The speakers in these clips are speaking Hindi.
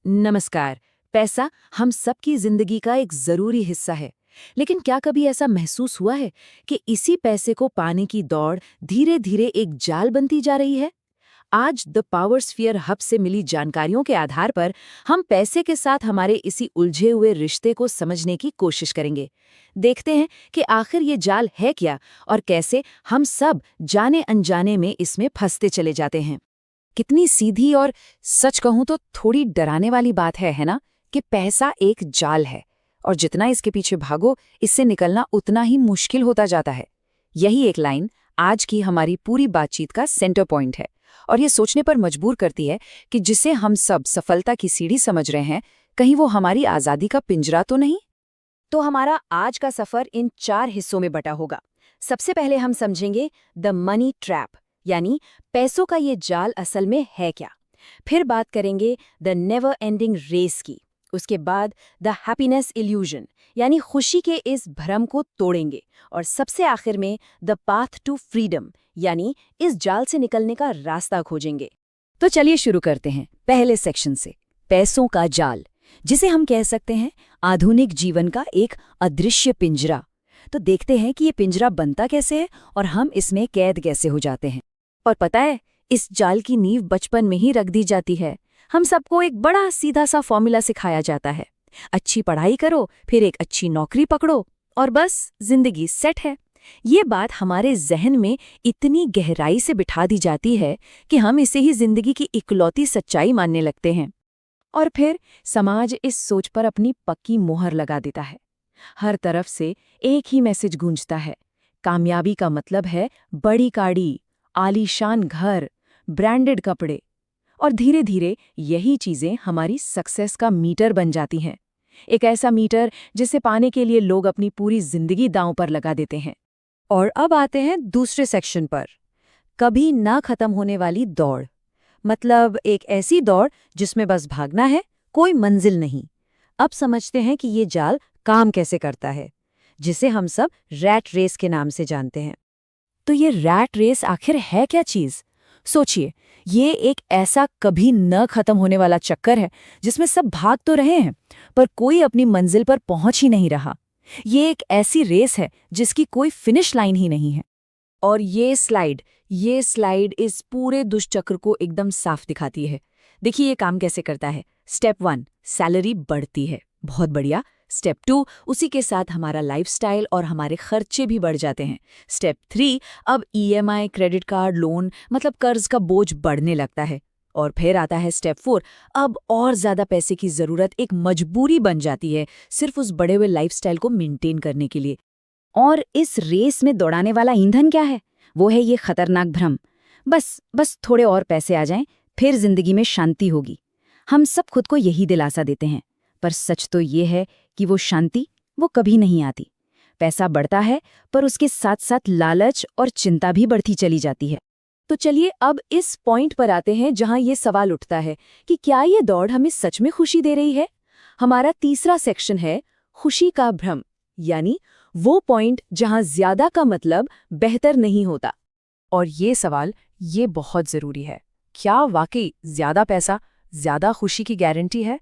नमस्कार। पैसा हम सबकी जिंदगी का एक जरूरी हिस्सा है, लेकिन क्या कभी ऐसा महसूस हुआ है कि इसी पैसे को पाने की दौड़ धीरे धीरे एक जाल बनती जा रही है? आज द पावर स्फीयर हब से मिली जानकारियों के आधार पर हम पैसे के साथ हमारे इसी उलझे हुए रिश्ते को समझने की कोशिश करेंगे। देखते हैं कि आखिर ये जाल है क्या और कैसे हम सब जाने अनजाने में इसमें फंसते चले जाते हैं। कितनी सीधी और सच कहूं तो थोड़ी डराने वाली बात है ना, कि पैसा एक जाल है और जितना इसके पीछे भागो इससे निकलना उतना ही मुश्किल होता जाता है। यही एक लाइन आज की हमारी पूरी बातचीत का सेंटर पॉइंट है और ये सोचने पर मजबूर करती है कि जिसे हम सब सफलता की सीढ़ी समझ रहे हैं, कहीं वो हमारी आजादी का पिंजरा तो नहीं। तो हमारा आज का सफर इन 4 हिस्सों में बटा होगा। सबसे पहले हम समझेंगे द मनी ट्रैप, यानी पैसों का ये जाल असल में है क्या। फिर बात करेंगे द नेवर एंडिंग रेस की। उसके बाद द हैप्पीनेस इल्यूजन, यानी खुशी के इस भ्रम को तोड़ेंगे। और सबसे आखिर में द पाथ टू फ्रीडम, यानी इस जाल से निकलने का रास्ता खोजेंगे। तो चलिए शुरू करते हैं पहले सेक्शन से, पैसों का जाल, जिसे हम कह सकते हैं आधुनिक जीवन का एक अदृश्य पिंजरा। तो देखते हैं कि ये पिंजरा बनता कैसे है और हम इसमें कैद कैसे हो जाते हैं। और पता है, इस जाल की नींव बचपन में ही रख दी जाती है। हम सबको एक बड़ा सीधा सा फॉर्मूला सिखाया जाता है, अच्छी पढ़ाई करो, फिर एक अच्छी नौकरी पकड़ो और बस जिंदगी सेट है। ये बात हमारे जहन में इतनी गहराई से बिठा दी जाती है कि हम इसे ही जिंदगी की इकलौती सच्चाई मानने लगते हैं। और फिर समाज इस सोच पर अपनी पक्की मोहर लगा देता है। हर तरफ से एक ही मैसेज गूंजता है, कामयाबी का मतलब है बड़ी गाड़ी, आलीशान घर, ब्रांडेड कपड़े। और धीरे धीरे यही चीजें हमारी सक्सेस का मीटर बन जाती हैं। एक ऐसा मीटर जिसे पाने के लिए लोग अपनी पूरी जिंदगी दांव पर लगा देते हैं। और अब आते हैं दूसरे सेक्शन पर, कभी ना खत्म होने वाली दौड़। मतलब एक ऐसी दौड़ जिसमें बस भागना है, कोई मंजिल नहीं। अब समझते हैं कि ये जाल काम कैसे करता है, जिसे हम सब रैट रेस के नाम से जानते हैं। तो ये रैट रेस आखिर है क्या चीज? सोचिए, ये एक ऐसा कभी न खत्म होने वाला चक्कर है जिसमें सब भाग तो रहे हैं पर कोई अपनी मंजिल पर पहुंच ही नहीं रहा। ये एक ऐसी रेस है जिसकी कोई फिनिश लाइन ही नहीं है। और ये स्लाइड इस पूरे दुष्चक्र को एकदम साफ दिखाती है। देखिए ये काम कैसे करता है। स्टेप 1, सैलरी बढ़ती है, बहुत बढ़िया। स्टेप 2, उसी के साथ हमारा लाइफस्टाइल और हमारे खर्चे भी बढ़ जाते हैं। स्टेप 3, अब ईएमआई, क्रेडिट कार्ड, लोन, मतलब कर्ज का बोझ बढ़ने लगता है। और फिर आता है स्टेप 4, अब और ज्यादा पैसे की जरूरत एक मजबूरी बन जाती है, सिर्फ उस बढ़े हुए लाइफस्टाइल को मेंटेन करने के लिए। और इस रेस में दौड़ाने वाला ईंधन क्या है? वो है ये खतरनाक भ्रम, बस थोड़े और पैसे आ जाएं, फिर जिंदगी में शांति होगी। हम सब खुद को यही दिलासा देते हैं, पर सच तो ये है कि वो शांति वो कभी नहीं आती। पैसा बढ़ता है पर उसके साथ साथ लालच और चिंता भी बढ़ती चली जाती है। तो चलिए अब इस पॉइंट पर आते हैं जहां ये सवाल उठता है कि क्या ये दौड़ हमें सच में खुशी दे रही है? हमारा तीसरा सेक्शन है खुशी का भ्रम, यानी वो पॉइंट जहां ज्यादा का मतलब बेहतर नहीं होता। और ये सवाल ये बहुत जरूरी है, क्या वाकई ज्यादा पैसा ज्यादा खुशी की गारंटी है?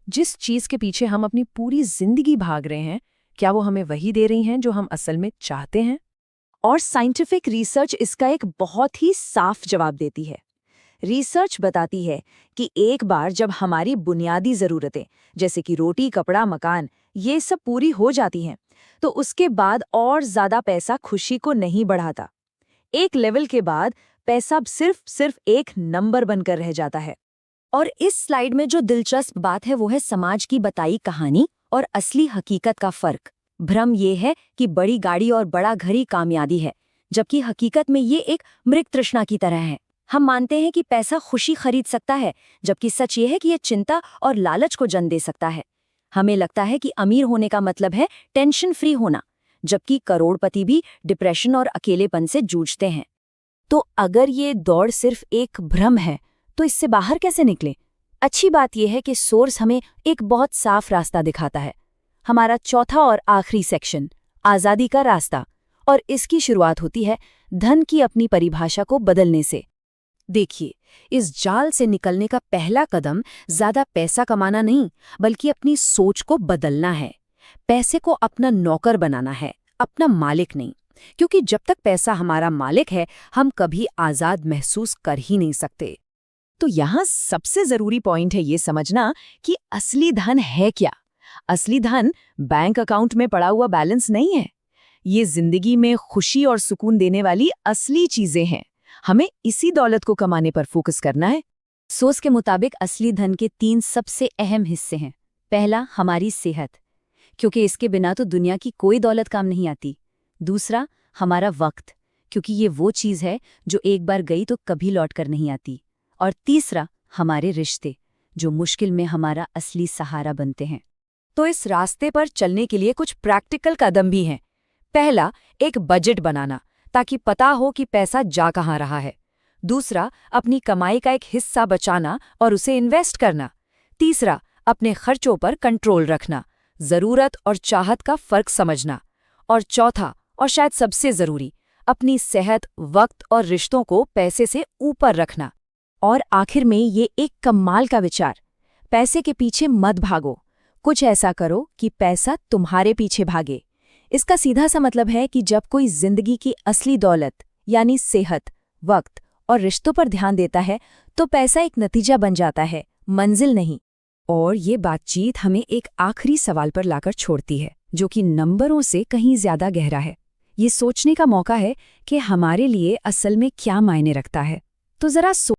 जिस चीज के पीछे हम अपनी पूरी जिंदगी भाग रहे हैं, क्या वो हमें वही दे रही हैं जो हम असल में चाहते हैं? और साइंटिफिक रिसर्च इसका एक बहुत ही साफ जवाब देती है। रिसर्च बताती है कि एक बार जब हमारी बुनियादी ज़रूरतें जैसे कि रोटी, कपड़ा, मकान, ये सब पूरी हो जाती हैं, तो उसके बाद और ज़्यादा पैसा खुशी को नहीं बढ़ाता। एक लेवल के बाद पैसा सिर्फ एक नंबर बनकर रह जाता है। और इस स्लाइड में जो दिलचस्प बात है वो है समाज की बताई कहानी और असली हकीकत का फर्क। भ्रम ये है कि बड़ी गाड़ी और बड़ा घर ही कामयाबी है, जबकि हकीकत में ये एक मृग तृष्णा की तरह है। हम मानते हैं कि पैसा खुशी खरीद सकता है, जबकि सच ये है कि ये चिंता और लालच को जन्म दे सकता है। हमें लगता है कि अमीर होने का मतलब है टेंशन फ्री होना, जबकि करोड़पति भी डिप्रेशन और अकेलेपन से जूझते हैं। तो अगर ये दौड़ सिर्फ एक भ्रम है, तो इससे बाहर कैसे निकले? अच्छी बात यह है कि सोर्स हमें एक बहुत साफ रास्ता दिखाता है। हमारा चौथा और आखिरी सेक्शन, आज़ादी का रास्ता, और इसकी शुरुआत होती है धन की अपनी परिभाषा को बदलने से। देखिए, इस जाल से निकलने का पहला कदम ज्यादा पैसा कमाना नहीं, बल्कि अपनी सोच को बदलना है। पैसे को अपना नौकर बनाना है, अपना मालिक नहीं। क्योंकि जब तक पैसा हमारा मालिक है, हम कभी आजाद महसूस कर ही नहीं सकते। तो यहाँ सबसे जरूरी पॉइंट है ये समझना कि असली धन है क्या। असली धन बैंक अकाउंट में पड़ा हुआ बैलेंस नहीं है। ये जिंदगी में खुशी और सुकून देने वाली असली चीजें हैं। हमें इसी दौलत को कमाने पर फोकस करना है। सोच के मुताबिक असली धन के 3 सबसे अहम हिस्से हैं। पहला, हमारी सेहत, क्योंकि इसके बिना तो दुनिया की कोई दौलत काम नहीं आती। दूसरा, हमारा वक्त, क्योंकि ये वो चीज़ है जो एक बार गई तो कभी लौट कर नहीं आती। और तीसरा, हमारे रिश्ते, जो मुश्किल में हमारा असली सहारा बनते हैं। तो इस रास्ते पर चलने के लिए कुछ प्रैक्टिकल कदम भी हैं। पहला, एक बजट बनाना, ताकि पता हो कि पैसा जा कहाँ रहा है। दूसरा, अपनी कमाई का एक हिस्सा बचाना और उसे इन्वेस्ट करना। तीसरा, अपने खर्चों पर कंट्रोल रखना, जरूरत और चाहत का फर्क समझना। और चौथा, और शायद सबसे जरूरी, अपनी सेहत, वक्त और रिश्तों को पैसे से ऊपर रखना। और आखिर में ये एक कमाल का विचार, पैसे के पीछे मत भागो, कुछ ऐसा करो कि पैसा तुम्हारे पीछे भागे। इसका सीधा सा मतलब है कि जब कोई जिंदगी की असली दौलत यानी सेहत, वक्त और रिश्तों पर ध्यान देता है, तो पैसा एक नतीजा बन जाता है, मंजिल नहीं। और ये बातचीत हमें एक आखिरी सवाल पर लाकर छोड़ती है, जो कि नंबरों से कहीं ज्यादा गहरा है। ये सोचने का मौका है कि हमारे लिए असल में क्या मायने रखता है। तो जरा